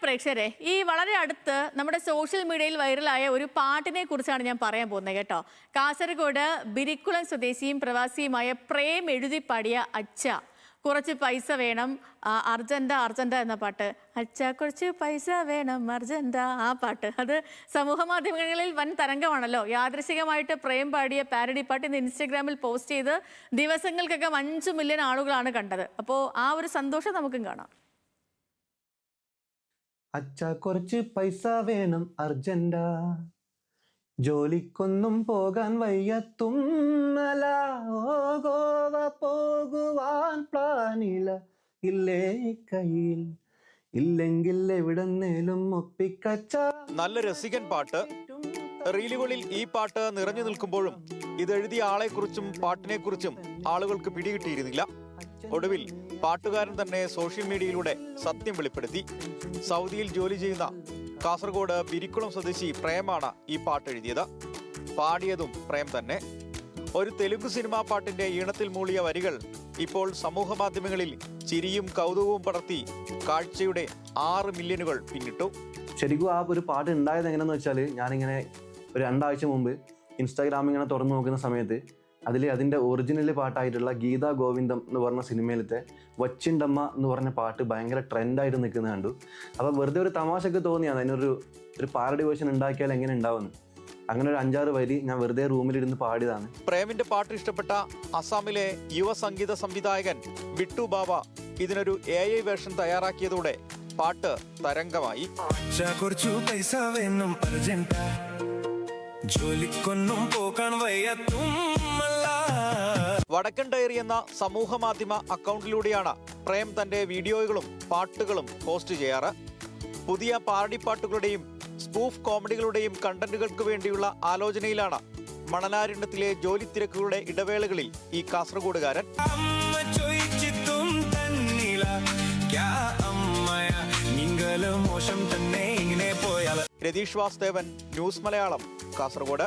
പ്രേക്ഷകരെ, ഈ വളരെ അടുത്ത് നമ്മുടെ സോഷ്യൽ മീഡിയയിൽ വൈറലായ ഒരു പാട്ടിനെ കുറിച്ചാണ് ഞാൻ പറയാൻ പോകുന്നത് കേട്ടോ. കാസർഗോഡ് ബിരിക്കുളം സ്വദേശിയും പ്രവാസിയുമായ പ്രേം എഴുതി പാടിയ അച്ഛ കുറച്ച് പൈസ വേണം അർജന്റ അർജന്റ എന്ന പാട്ട്. അച്ഛ കുറച്ച് പൈസ വേണം അർജന്റ, ആ പാട്ട് അത് സമൂഹ മാധ്യമങ്ങളിൽ വൻ തരംഗമാണല്ലോ. യാദൃശികമായിട്ട് പ്രേം പാടിയ പാരഡി പാട്ട് ഇന്ന് ഇൻസ്റ്റഗ്രാമിൽ പോസ്റ്റ് ചെയ്ത് ദിവസങ്ങൾക്കകം 5 മില്യൺ ആളുകളാണ് കണ്ടത്. അപ്പോൾ ആ ഒരു സന്തോഷം നമുക്കും കാണാം. അച്ഛ കുറച്ച് പൈസ വേണം അർജന്റ, ജോലിക്കൊന്നും പോകാൻ വയ്യത്തുമ്മല, ഓ ഗോവ പോകുവാൻ പ്ലാനില്ല, ഇല്ലേ കയ്യിൽ ഇല്ലെങ്കിൽ എവിടെന്നേലും ഒപ്പിക്കച്ച. നല്ല രസികൻ പാട്ട്. റീലുകളിൽ ഈ പാട്ട് നിറഞ്ഞു നിൽക്കുമ്പോഴും ഇതെഴുതിയ ആളെക്കുറിച്ചും പാട്ടിനെക്കുറിച്ചും ആളുകൾക്ക് പിടികിട്ടിയിരുന്നില്ല. ഒടുവിൽ പാട്ടുകാരൻ തന്നെ സോഷ്യൽ മീഡിയയിലൂടെ സത്യം വെളിപ്പെടുത്തി. സൗദിയിൽ ജോലി ചെയ്യുന്ന കാസർഗോഡ് ബിരിക്കുളം സ്വദേശി പ്രേമാണ് ഈ പാട്ട് എഴുതിയത്. പാടിയതും പ്രേം തന്നെ. ഒരു തെലുങ്ക് സിനിമാ പാട്ടിന്റെ ഈണത്തിൽ മൂളിയ വരികൾ ഇപ്പോൾ സമൂഹ മാധ്യമങ്ങളിൽ ചിരിയും കൗതുകവും പടർത്തി കാഴ്ചയുടെ 6 മില്യണുകൾ പിന്നിട്ടു. ശരിക്കും ആ ഒരു പാട്ട് ഉണ്ടായത് എങ്ങനെയാണെന്ന് വെച്ചാൽ, ഞാനിങ്ങനെ ഒരു 2 ആഴ്ച മുമ്പ് ഇൻസ്റ്റാഗ്രാം ഇങ്ങനെ തുറന്നു നോക്കുന്ന സമയത്ത് അതിൻ്റെ ഒറിജിനൽ പാട്ടായിട്ടുള്ള ഗീതാ ഗോവിന്ദം എന്ന് പറഞ്ഞ സിനിമയിലത്തെ വച്ചിണ്ടമ്മ എന്ന് പറഞ്ഞ പാട്ട് ഭയങ്കര ട്രെൻഡായിട്ട് നിൽക്കുന്നത് കണ്ടു. അപ്പോൾ വെറുതെ ഒരു തമാശക്ക് തോന്നിയാണ് അതിനൊരു പാരഡി വേർഷൻ ഉണ്ടാക്കിയാൽ എങ്ങനെ ഉണ്ടാവുമെന്ന്. അങ്ങനെ ഒരു 5-6 വരി ഞാൻ വെറുതെ റൂമിലിരുന്ന് പാടിയതാണ്. പ്രേമിന്റെ പാട്ട് ഇഷ്ടപ്പെട്ട അസാമിലെ യുവ സംഗീത സംവിധായകൻ ബിട്ടു ബാബ ഇതിനൊരു AI വേർഷൻ തയ്യാറാക്കിയതോടെ പാട്ട് തരംഗമായി. വടക്കൻ ഡയറി എന്ന സമൂഹ മാധ്യമ അക്കൗണ്ടിലൂടെയാണ് പ്രേം തന്റെ വീഡിയോകളും പാട്ടുകളും പോസ്റ്റ് ചെയ്യാറ്. പുതിയ പാരഡി പാട്ടുകളുടെയും സ്പൂഫ് കോമഡികളുടെയും കണ്ടന്റുകൾക്ക് വേണ്ടിയുള്ള ആലോചനയിലാണ് മണലാരണ്യത്തിലെ ജോലി തിരക്കുകളുടെ ഇടവേളകളിൽ ഈ കാസർഗോഡുകാരൻ. രതീഷ് വാസ്തവൻ, ന്യൂസ് മലയാളം, കാസർഗോഡ്.